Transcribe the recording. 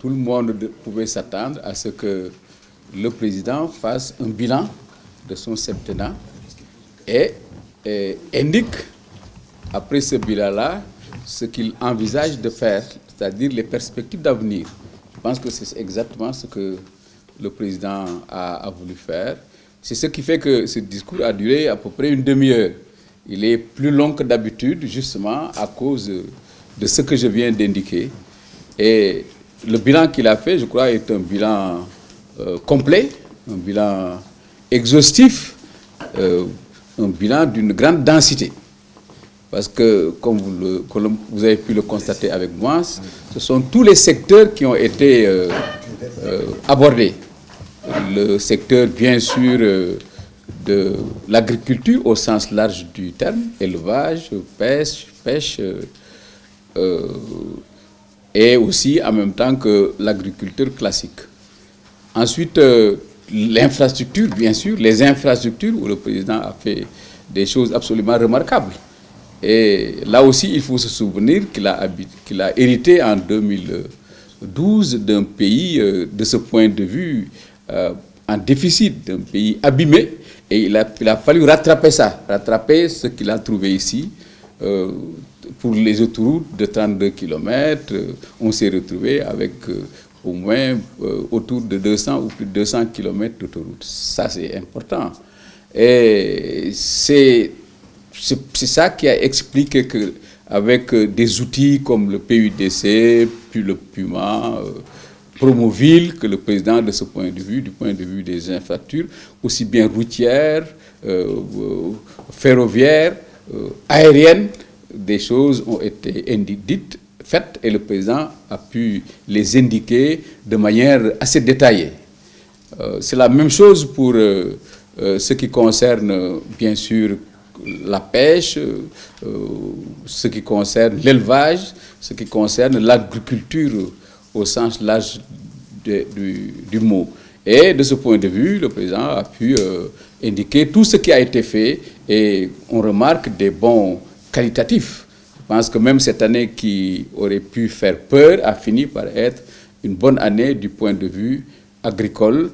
tout le monde pouvait s'attendre à ce que le président fasse un bilan de son septennat et indique, après ce bilan-là, ce qu'il envisage de faire, c'est-à-dire les perspectives d'avenir. Je pense que c'est exactement ce que le président a voulu faire. C'est ce qui fait que ce discours a duré à peu près une demi-heure. Il est plus long que d'habitude, justement, à cause de ce que je viens d'indiquer. Et le bilan qu'il a fait, je crois, est un bilan complet, un bilan exhaustif, un bilan d'une grande densité. Parce que, comme vous avez pu le constater avec moi, ce sont tous les secteurs qui ont été abordés. Le secteur, bien sûr, de l'agriculture au sens large du terme, élevage, pêche, et aussi en même temps que l'agriculture classique. Ensuite, l'infrastructure, bien sûr, les infrastructures où le président a fait des choses absolument remarquables. Et là aussi, il faut se souvenir qu'il a hérité en 2012 d'un pays, de ce point de vue, en déficit, d'un pays abîmé. Et il a fallu rattraper ça, rattraper ce qu'il a trouvé ici. Pour les autoroutes de 32 km, on s'est retrouvé avec au moins autour de 200 ou plus de 200 km d'autoroutes. Ça, c'est important. Et c'est ça qui a expliqué qu'avec des outils comme le PUDC, puis le PUMA, Promoville, que le président, de ce point de vue, du point de vue des infrastructures, aussi bien routières, ferroviaires, aériennes, des choses ont été dites, faites, et le président a pu les indiquer de manière assez détaillée. C'est la même chose pour ce qui concerne, bien sûr, la pêche, ce qui concerne l'élevage, ce qui concerne l'agriculture au sens large du mot. Et de ce point de vue, le président a pu indiquer tout ce qui a été fait et on remarque des bons qualitatifs. Je pense que même cette année qui aurait pu faire peur a fini par être une bonne année du point de vue agricole.